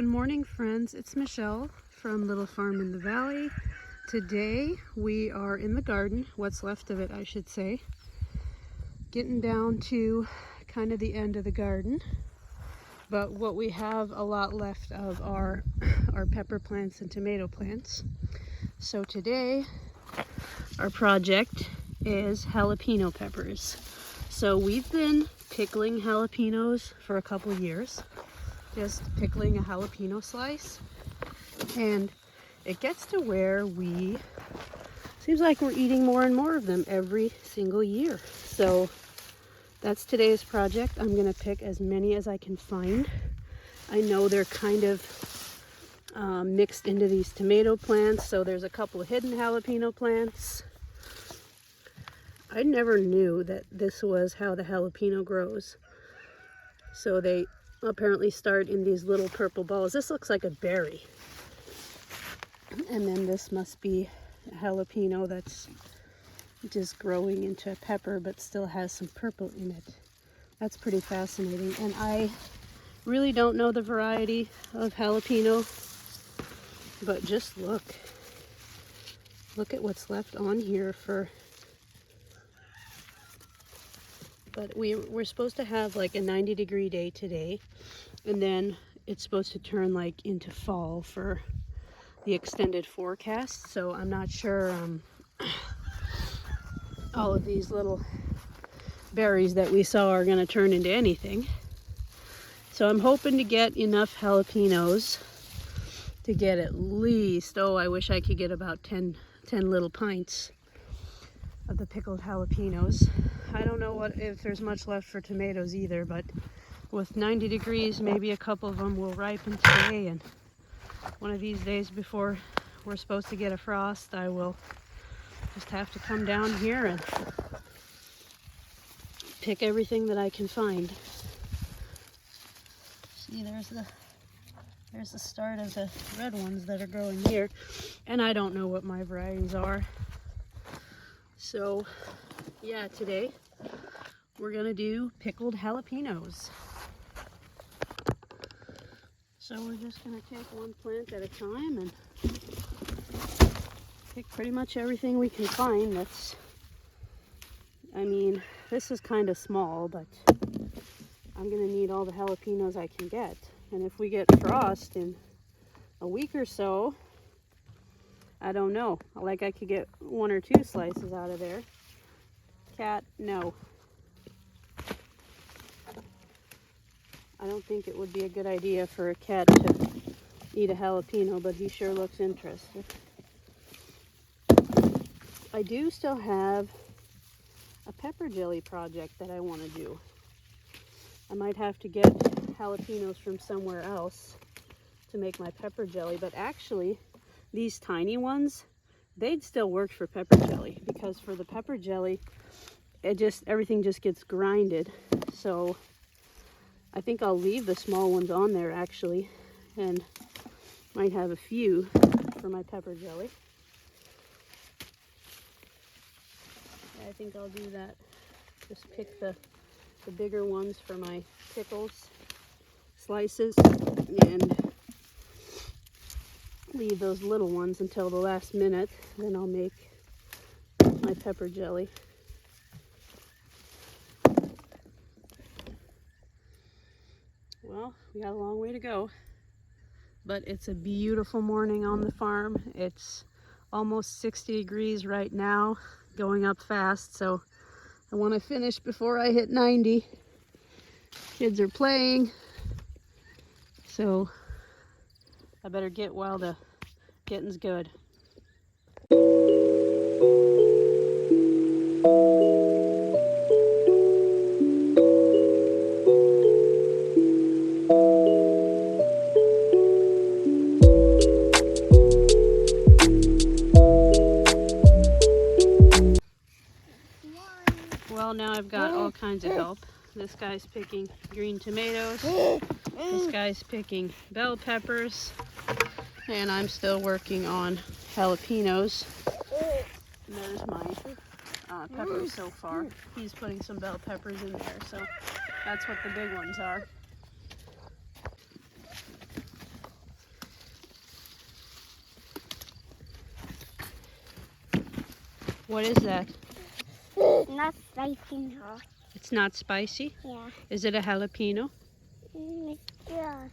Good morning, friends. It's Michelle from Little Farm in the Valley. Today we are in the garden, what's left of it I should say, getting down to kind of the end of the garden. But what we have a lot left of are our pepper plants and tomato plants. So today our project is jalapeno peppers. So we've been pickling jalapenos for a couple years. Just pickling a jalapeno slice, and it gets to where seems like we're eating more and more of them every single year. So that's today's project. I'm gonna pick as many as I can find. I know they're kind of mixed into these tomato plants, so there's a couple of hidden jalapeno plants. I never knew that this was how the jalapeno grows. So they apparently start in these little purple balls. This looks like a berry. And then this must be a jalapeno that's just growing into a pepper but still has some purple in it. That's pretty fascinating. And I really don't know the variety of jalapeno, but just look at what's left on here for. But we're supposed to have like a 90-degree day today, and then it's supposed to turn like into fall for the extended forecast. So I'm not sure all of these little berries that we saw are going to turn into anything. So I'm hoping to get enough jalapenos to get at least, I wish I could get about 10 little pints of the pickled jalapenos. I don't know if there's much left for tomatoes either, but with 90 degrees, maybe a couple of them will ripen today, and one of these days before we're supposed to get a frost, I will just have to come down here and pick everything that I can find. See, there's the start of the red ones that are growing here, and I don't know what my varieties are. So yeah, today we're gonna do pickled jalapenos. So we're just gonna take one plant at a time and pick pretty much everything we can find. This is kind of small, but I'm gonna need all the jalapenos I can get. And if we get frost in a week or so, I don't know. Like, I could get 1 or 2 slices out of there. Cat, no. I don't think it would be a good idea for a cat to eat a jalapeno, but he sure looks interested. I do still have a pepper jelly project that I want to do. I might have to get jalapenos from somewhere else to make my pepper jelly, but actually these tiny ones, they'd still work for pepper jelly, because for the pepper jelly, everything just gets grinded. So I think I'll leave the small ones on there actually, and might have a few for my pepper jelly. I think I'll do that. Just pick the bigger ones for my pickles slices, and leave those little ones until the last minute. Then I'll make my pepper jelly. Well, we got a long way to go, but it's a beautiful morning on the farm. It's almost 60 degrees right now, going up fast, so I want to finish before I hit 90. Kids are playing, so I better get while the getting's good. Well, now I've got all kinds of help. This guy's picking green tomatoes. This guy's picking bell peppers. And I'm still working on jalapenos. And there's my peppers so far. He's putting some bell peppers in there, so that's what the big ones are. What is that? Not spicy hot. It's not spicy? Yeah. Is it a jalapeno? Yeah.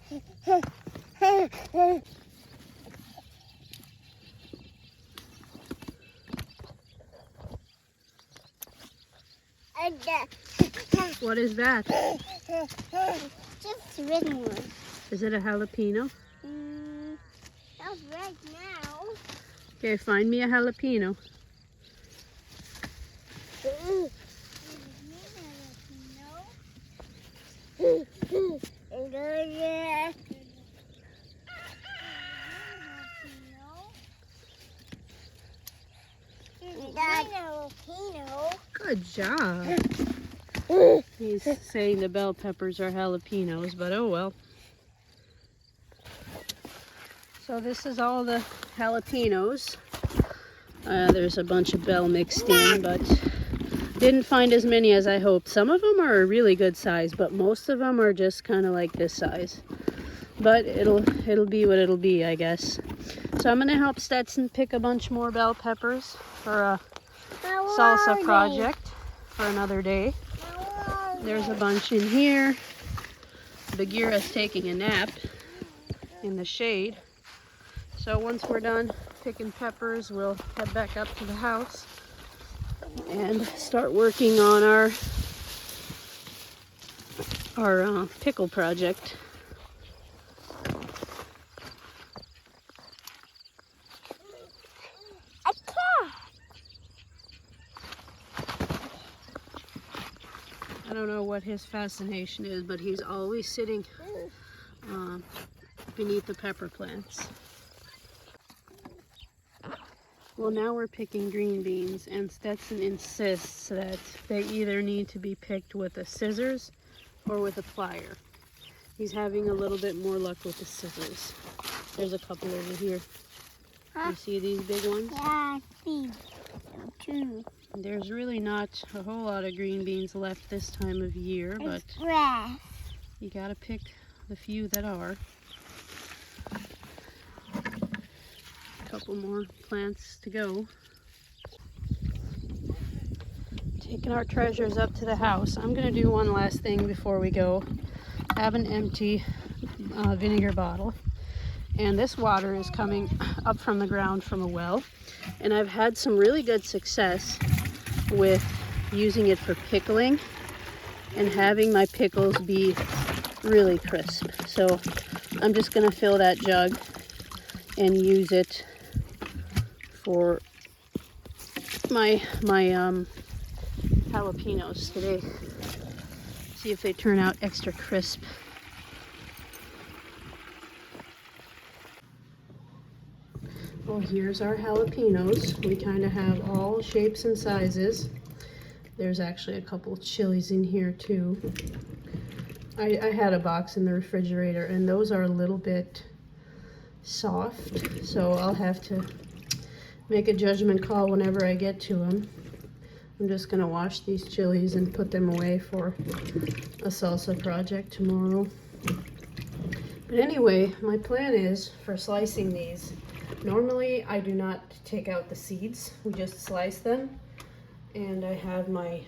What is that? Just red one. Is it a jalapeno? Not right now. Okay, find me a jalapeno. Good job. He's saying the bell peppers are jalapenos, but oh well. So this is all the jalapenos. There's a bunch of bell mixed in, but didn't find as many as I hoped. Some of them are a really good size, but most of them are just kind of like this size. But it'll be what it'll be, I guess. So I'm gonna help Stetson pick a bunch more bell peppers for a salsa project for another day. There's a bunch in here. Bagheera's taking a nap in the shade. So once we're done picking peppers, we'll head back up to the house and start working on our pickle project. I don't know what his fascination is, but he's always sitting beneath the pepper plants. Well, now we're picking green beans, and Stetson insists that they either need to be picked with a scissors or with a plier. He's having a little bit more luck with the scissors. There's a couple over here. You see these big ones? Yeah, I see them too. There's really not a whole lot of green beans left this time of year, but grass. You gotta pick the few that are. A couple more plants to go. Taking our treasures up to the house. I'm gonna do one last thing before we go. I have an empty vinegar bottle, and this water is coming up from the ground from a well, and I've had some really good success with using it for pickling and having my pickles be really crisp. So I'm just gonna fill that jug and use it for my jalapenos today. See if they turn out extra crisp. Well, here's our jalapenos. We kind of have all shapes and sizes. There's actually a couple chilies in here too. I had a box in the refrigerator, and those are a little bit soft, so I'll have to make a judgment call whenever I get to them. I'm just gonna wash these chilies and put them away for a salsa project tomorrow. But anyway, my plan is for slicing these. Normally I do not take out the seeds, we just slice them. And I have my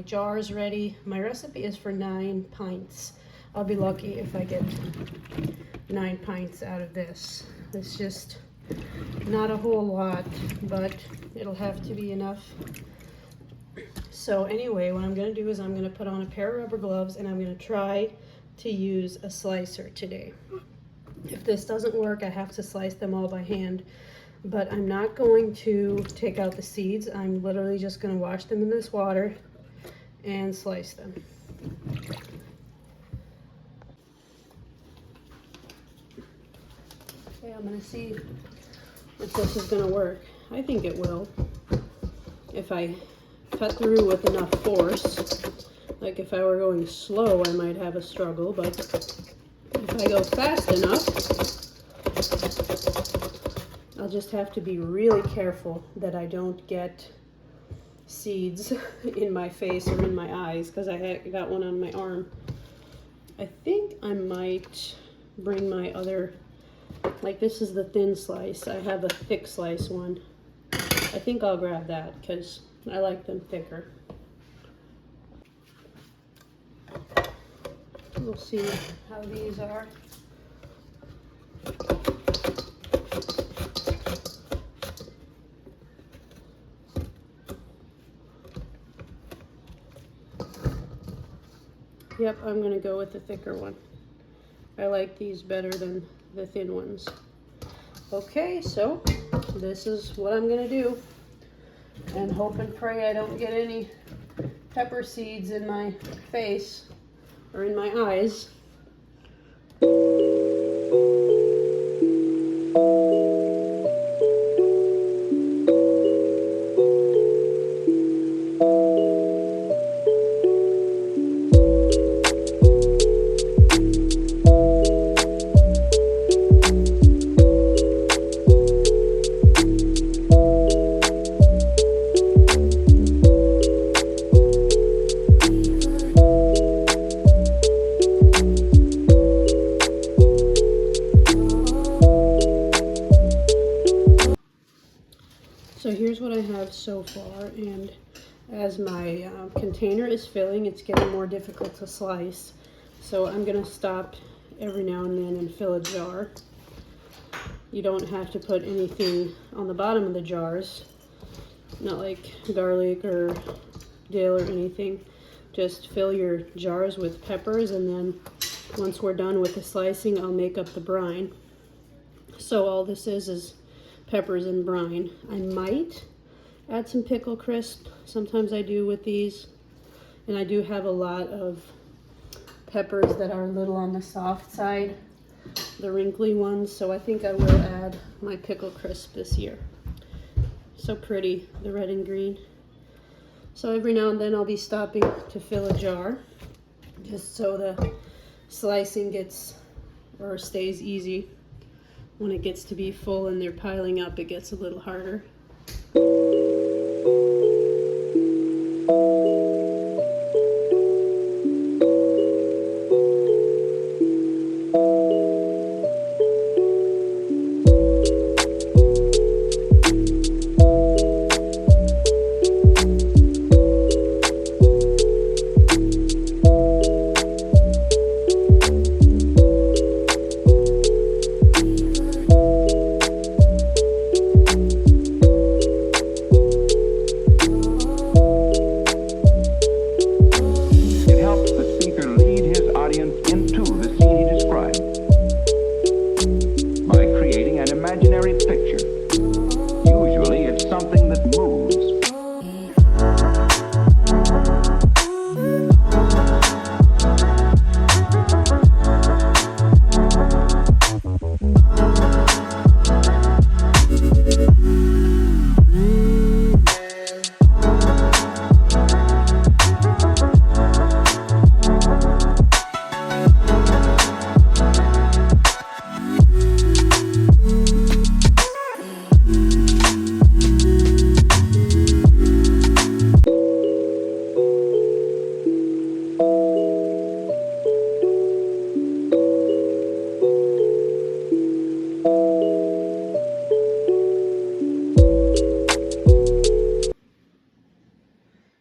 jars ready. My recipe is for 9 pints. I'll be lucky if I get 9 pints out of this. It's just not a whole lot, but it'll have to be enough. So anyway, what I'm gonna do is I'm gonna put on a pair of rubber gloves, and I'm gonna try to use a slicer today. If this doesn't work, I have to slice them all by hand, but I'm not going to take out the seeds. I'm literally just gonna wash them in this water and slice them. Okay, I'm gonna see if this is gonna work. I think it will. If I cut through with enough force. Like if I were going slow, I might have a struggle, but if I go fast enough, I'll just have to be really careful that I don't get seeds in my face or in my eyes, because I got one on my arm. I think I might bring my other, like this is the thin slice. I have a thick slice one. I think I'll grab that because I like them thicker. We'll see how these are. Yep, I'm gonna go with the thicker one. I like these better than the thin ones. Okay, so this is what I'm gonna do. And hope and pray I don't get any pepper seeds in my face or in my eyes. So here's what I have so far, and as my container is filling, it's getting more difficult to slice. So I'm gonna stop every now and then and fill a jar. You don't have to put anything on the bottom of the jars, not like garlic or dill or anything. Just fill your jars with peppers, and then once we're done with the slicing, I'll make up the brine. So all this is peppers and brine. I might add some pickle crisp. Sometimes I do with these. And I do have a lot of peppers that are a little on the soft side, the wrinkly ones. So I think I will add my pickle crisp this year. So pretty, the red and green. So every now and then I'll be stopping to fill a jar, just so the slicing gets or stays easy. When it gets to be full and they're piling up, it gets a little harder.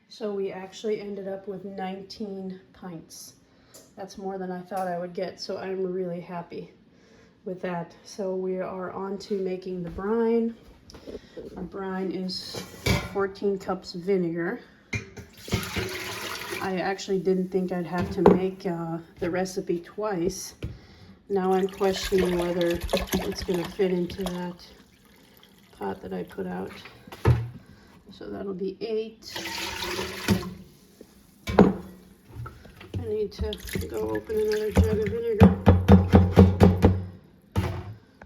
So we actually ended up with 19 pints. That's more than I thought I would get, so I'm really happy with that. So we are on to making the brine. Our brine is 14 cups vinegar. I actually didn't think I'd have to make the recipe twice. Now I'm questioning whether it's going to fit into that pot that I put out. So that'll be 8. I need to go open another jug of vinegar.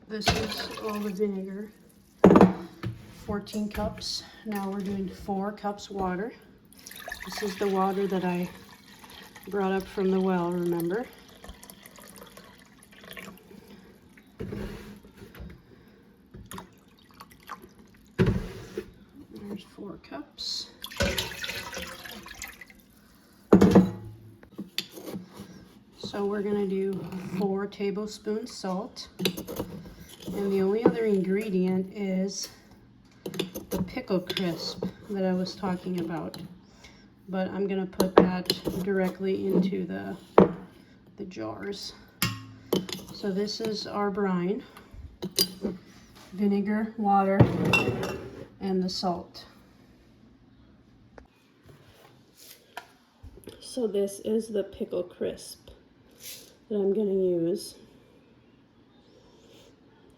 This is all the vinegar. 14 cups. Now we're doing 4 cups water. This is the water that I brought up from the well, remember? There's 4 cups. So we're gonna do 4 tablespoons salt. And the only other ingredient is the pickle crisp that I was talking about, but I'm gonna put that directly into the jars. So this is our brine, vinegar, water, and the salt. So this is the pickle crisp that I'm gonna use.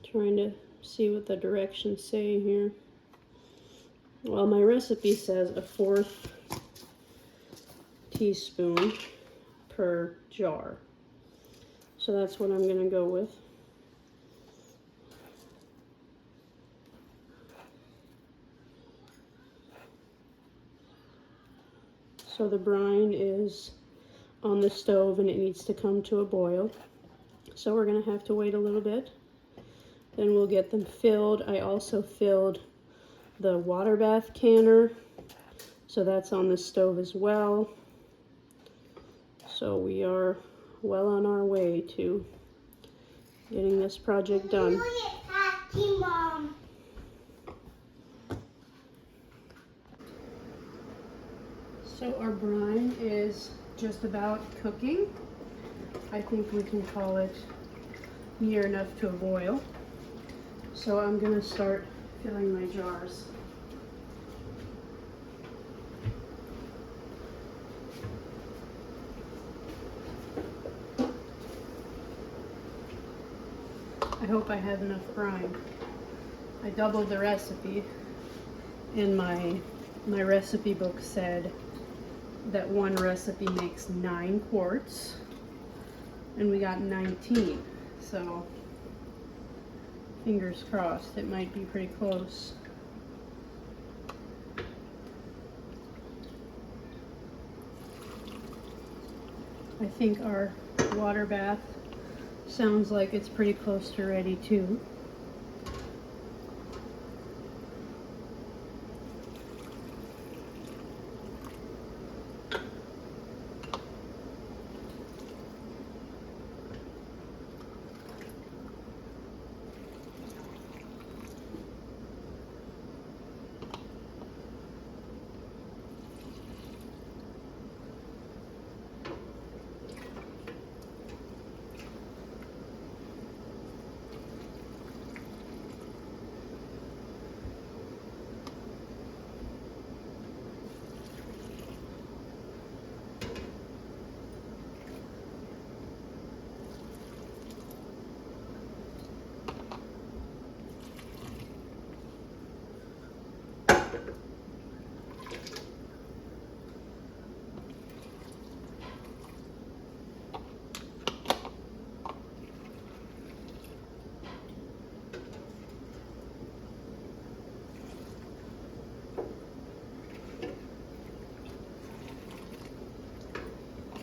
Trying to see what the directions say here. Well, my recipe says a 1/4 teaspoon per jar. So that's what I'm gonna go with. So the brine is on the stove and it needs to come to a boil. So we're gonna have to wait a little bit. Then we'll get them filled. I also filled the water bath canner, so that's on the stove as well. So we are well on our way to getting this project done. Mom. So our brine is just about cooking. I think we can call it near enough to a boil. So I'm going to start filling my jars. I hope I had enough brine. I doubled the recipe, and my recipe book said that one recipe makes 9 quarts, and we got 19. So fingers crossed, it might be pretty close. I think our water bath sounds like it's pretty close to ready too.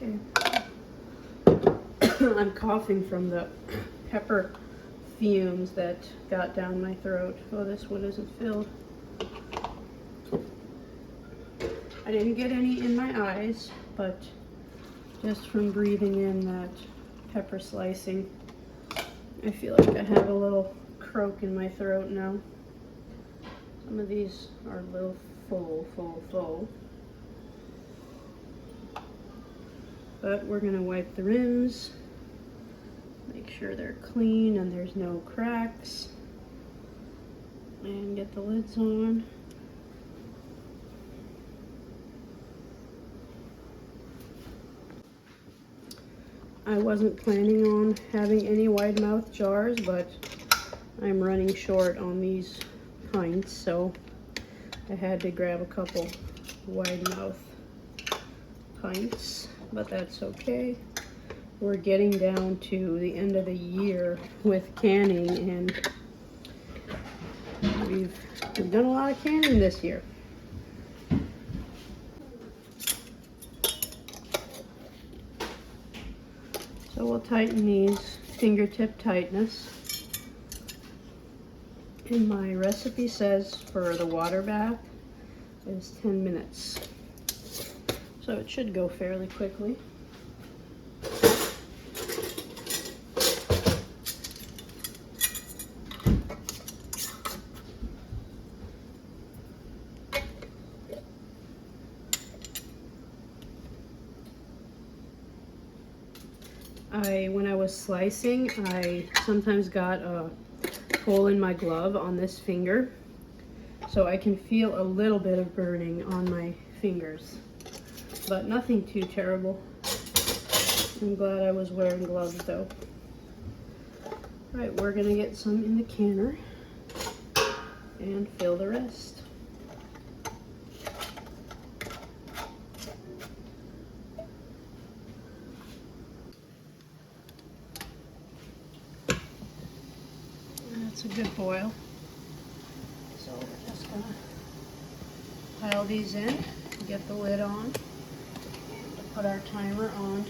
Okay. I'm coughing from the pepper fumes that got down my throat. Oh, this one isn't filled. I didn't get any in my eyes, but just from breathing in that pepper slicing, I feel like I have a little croak in my throat now. Some of these are a little full. But we're gonna wipe the rims, make sure they're clean and there's no cracks, and get the lids on. I wasn't planning on having any wide mouth jars, but I'm running short on these pints, so I had to grab a couple wide mouth pints. But that's okay. We're getting down to the end of the year with canning, and we've done a lot of canning this year. So we'll tighten these fingertip tightness. And my recipe says for the water bath is 10 minutes. So it should go fairly quickly. When I was slicing, I sometimes got a hole in my glove on this finger, so I can feel a little bit of burning on my fingers, but nothing too terrible. I'm glad I was wearing gloves though. Alright, we're gonna get some in the canner and fill the rest. That's a good boil. So we're just gonna pile these in, get the lid on, put our timer on